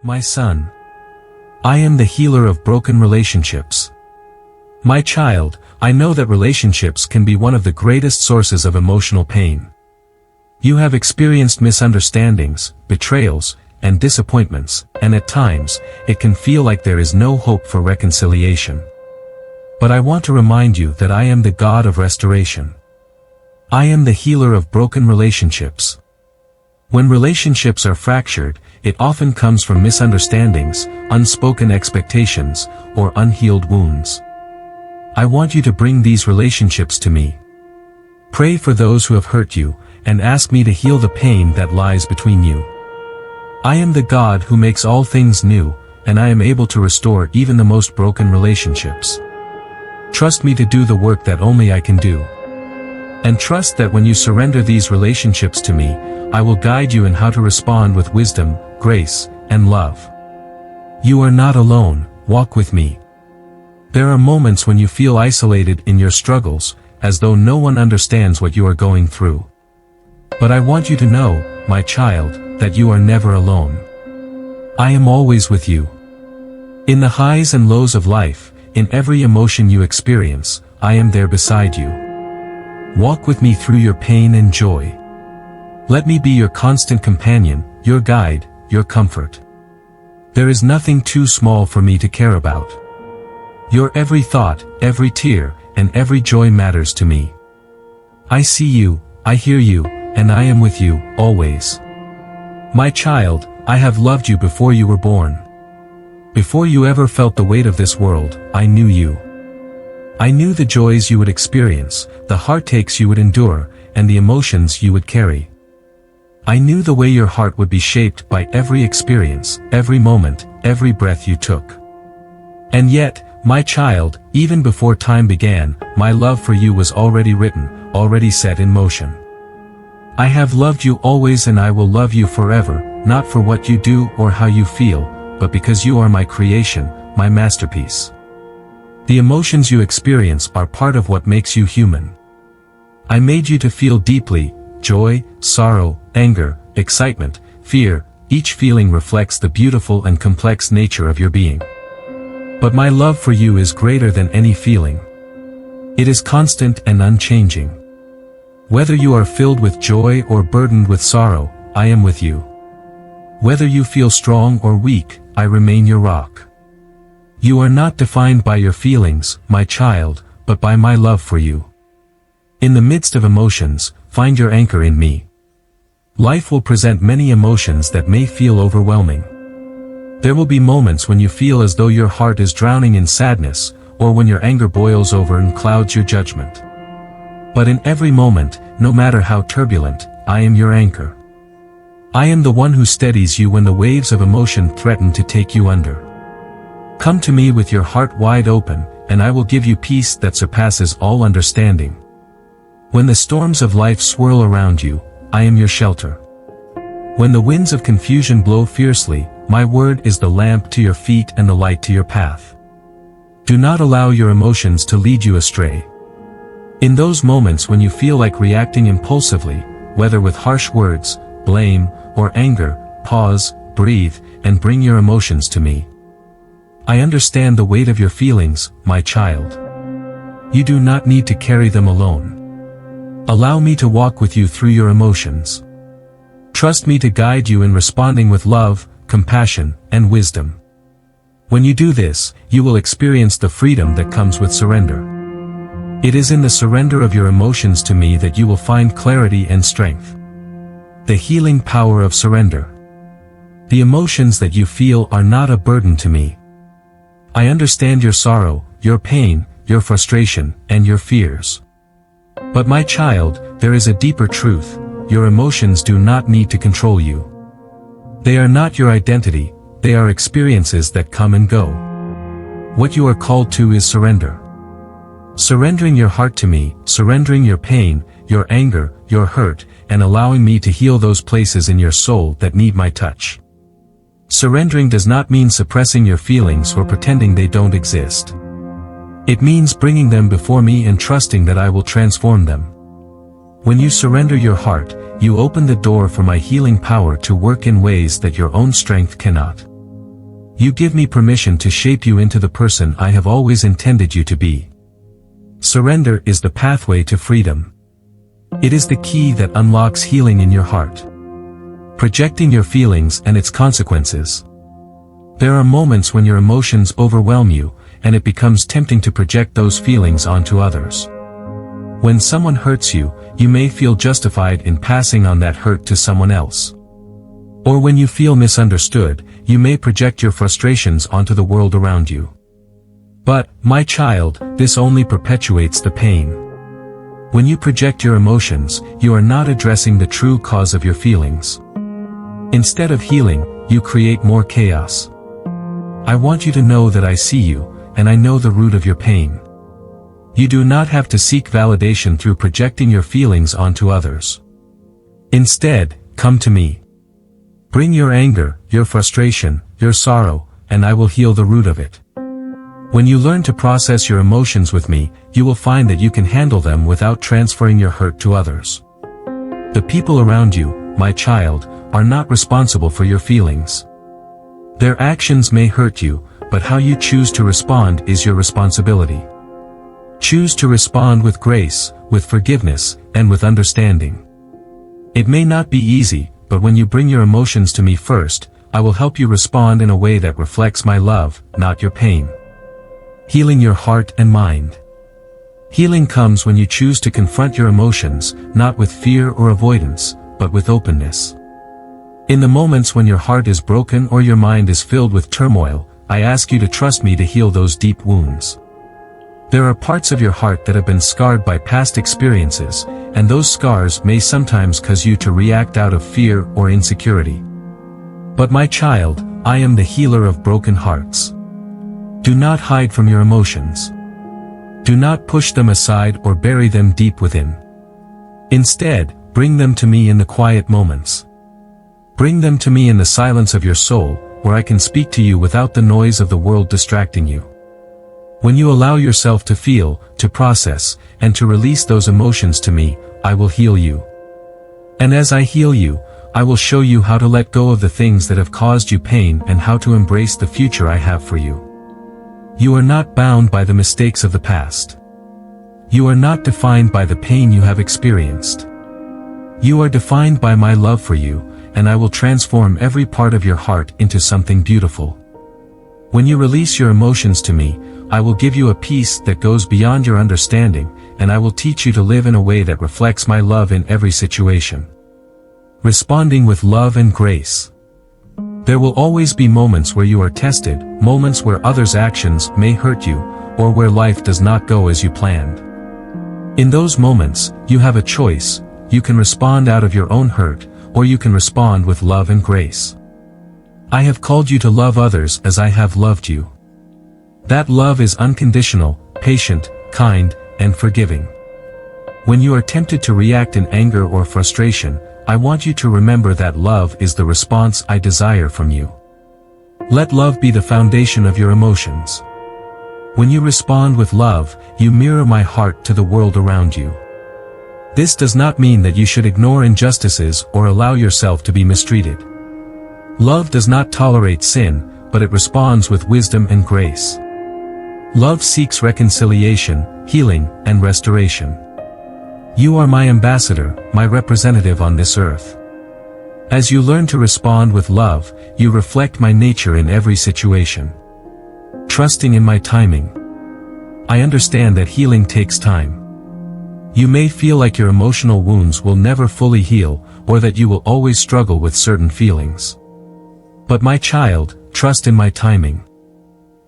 My son, I am the healer of broken relationships. My child, I know that relationships can be one of the greatest sources of emotional pain. You have experienced misunderstandings, betrayals, and disappointments, and at times, it can feel like there is no hope for reconciliation. But I want to remind you that I am the God of restoration. I am the healer of broken relationships. When relationships are fractured, it often comes from misunderstandings, unspoken expectations, or unhealed wounds. I want you to bring these relationships to me. Pray for those who have hurt you, and ask me to heal the pain that lies between you. I am the God who makes all things new, and I am able to restore even the most broken relationships. Trust me to do the work that only I can do. And trust that when you surrender these relationships to me, I will guide you in how to respond with wisdom, grace, and love. You are not alone, walk with me. There are moments when you feel isolated in your struggles, as though no one understands what you are going through. But I want you to know, my child, that you are never alone. I am always with you. In the highs and lows of life, in every emotion you experience, I am there beside you. Walk with me through your pain and joy. Let me be your constant companion, your guide, your comfort. There is nothing too small for me to care about. Your every thought, every tear, and every joy matters to me. I see you, I hear you, and I am with you, always. My child, I have loved you before you were born. Before you ever felt the weight of this world, I knew you. I knew the joys you would experience, the heartaches you would endure, and the emotions you would carry. I knew the way your heart would be shaped by every experience, every moment, every breath you took. And yet, my child, even before time began, my love for you was already written, already set in motion. I have loved you always and I will love you forever, not for what you do or how you feel, but because you are my creation, my masterpiece. The emotions you experience are part of what makes you human. I made you to feel deeply, joy, sorrow, anger, excitement, fear, each feeling reflects the beautiful and complex nature of your being. But my love for you is greater than any feeling. It is constant and unchanging. Whether you are filled with joy or burdened with sorrow, I am with you. Whether you feel strong or weak, I remain your rock. You are not defined by your feelings, my child, but by my love for you. In the midst of emotions, find your anchor in me. Life will present many emotions that may feel overwhelming. There will be moments when you feel as though your heart is drowning in sadness, or when your anger boils over and clouds your judgment. But in every moment, no matter how turbulent, I am your anchor. I am the one who steadies you when the waves of emotion threaten to take you under. Come to me with your heart wide open, and I will give you peace that surpasses all understanding. When the storms of life swirl around you, I am your shelter. When the winds of confusion blow fiercely, my word is the lamp to your feet and the light to your path. Do not allow your emotions to lead you astray. In those moments when you feel like reacting impulsively, whether with harsh words, blame, or anger, pause, breathe, and bring your emotions to me. I understand the weight of your feelings, my child. You do not need to carry them alone. Allow me to walk with you through your emotions. Trust me to guide you in responding with love, compassion, and wisdom. When you do this, you will experience the freedom that comes with surrender. It is in the surrender of your emotions to me that you will find clarity and strength. The healing power of surrender. The emotions that you feel are not a burden to me. I understand your sorrow, your pain, your frustration, and your fears. But my child, there is a deeper truth: your emotions do not need to control you. They are not your identity, they are experiences that come and go. What you are called to is surrender. Surrendering your heart to me, surrendering your pain, your anger, your hurt, and allowing me to heal those places in your soul that need my touch. Surrendering does not mean suppressing your feelings or pretending they don't exist. It means bringing them before me and trusting that I will transform them. When you surrender your heart, you open the door for my healing power to work in ways that your own strength cannot. You give me permission to shape you into the person I have always intended you to be. Surrender is the pathway to freedom. It is the key that unlocks healing in your heart. Projecting your feelings and its consequences. There are moments when your emotions overwhelm you, and it becomes tempting to project those feelings onto others. When someone hurts you, you may feel justified in passing on that hurt to someone else. Or when you feel misunderstood, you may project your frustrations onto the world around you. But, my child, this only perpetuates the pain. When you project your emotions, you are not addressing the true cause of your feelings. Instead of healing, you create more chaos. I want you to know that I see you, and I know the root of your pain. You do not have to seek validation through projecting your feelings onto others. Instead, come to me. Bring your anger, your frustration, your sorrow, and I will heal the root of it. When you learn to process your emotions with me, you will find that you can handle them without transferring your hurt to others. The people around you, my child, are not responsible for your feelings. Their actions may hurt you, but how you choose to respond is your responsibility. Choose to respond with grace, with forgiveness, and with understanding. It may not be easy, but when you bring your emotions to me first, I will help you respond in a way that reflects my love, not your pain. Healing your heart and mind. Healing comes when you choose to confront your emotions, not with fear or avoidance, but with openness. In the moments when your heart is broken or your mind is filled with turmoil, I ask you to trust me to heal those deep wounds. There are parts of your heart that have been scarred by past experiences, and those scars may sometimes cause you to react out of fear or insecurity. But my child, I am the healer of broken hearts. Do not hide from your emotions. Do not push them aside or bury them deep within. Instead, bring them to me in the quiet moments. Bring them to me in the silence of your soul, where I can speak to you without the noise of the world distracting you. When you allow yourself to feel, to process, and to release those emotions to me, I will heal you. And as I heal you, I will show you how to let go of the things that have caused you pain and how to embrace the future I have for you. You are not bound by the mistakes of the past. You are not defined by the pain you have experienced. You are defined by my love for you, and I will transform every part of your heart into something beautiful. When you release your emotions to me, I will give you a peace that goes beyond your understanding, and I will teach you to live in a way that reflects my love in every situation. Responding with love and grace. There will always be moments where you are tested, moments where others' actions may hurt you, or where life does not go as you planned. In those moments, you have a choice. You can respond out of your own hurt, or you can respond with love and grace. I have called you to love others as I have loved you. That love is unconditional, patient, kind, and forgiving. When you are tempted to react in anger or frustration, I want you to remember that love is the response I desire from you. Let love be the foundation of your emotions. When you respond with love, you mirror my heart to the world around you. This does not mean that you should ignore injustices or allow yourself to be mistreated. Love does not tolerate sin, but it responds with wisdom and grace. Love seeks reconciliation, healing, and restoration. You are my ambassador, my representative on this earth. As you learn to respond with love, you reflect my nature in every situation. Trusting in my timing. I understand that healing takes time. You may feel like your emotional wounds will never fully heal, or that you will always struggle with certain feelings. But my child, trust in my timing.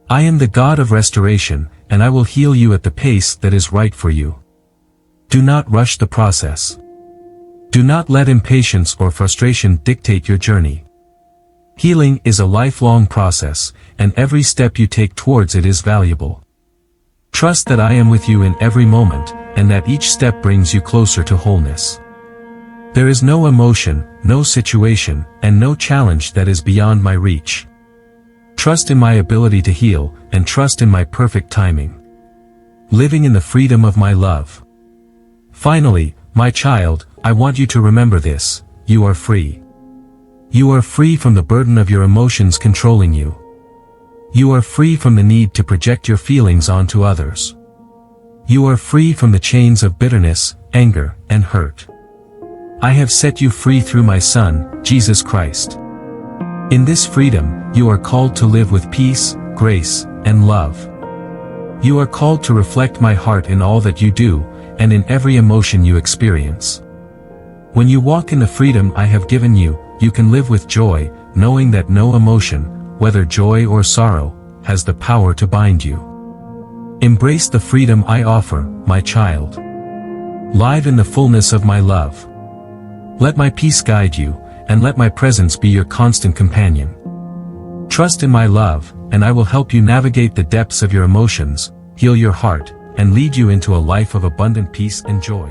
I am the God of restoration, and I will heal you at the pace that is right for you. Do not rush the process. Do not let impatience or frustration dictate your journey. Healing is a lifelong process, and every step you take towards it is valuable. Trust that I am with you in every moment, and that each step brings you closer to wholeness. There is no emotion, no situation, and no challenge that is beyond my reach. Trust in my ability to heal, and trust in my perfect timing. Living in the freedom of my love. Finally, my child, I want you to remember this: you are free. You are free from the burden of your emotions controlling you. You are free from the need to project your feelings onto others. You are free from the chains of bitterness, anger, and hurt. I have set you free through my Son, Jesus Christ. In this freedom, you are called to live with peace, grace, and love. You are called to reflect my heart in all that you do, and in every emotion you experience. When you walk in the freedom I have given you, you can live with joy, knowing that no emotion, whether joy or sorrow, has the power to bind you. Embrace the freedom I offer, my child. Live in the fullness of my love. Let my peace guide you, and let my presence be your constant companion. Trust in my love, and I will help you navigate the depths of your emotions, heal your heart, and lead you into a life of abundant peace and joy.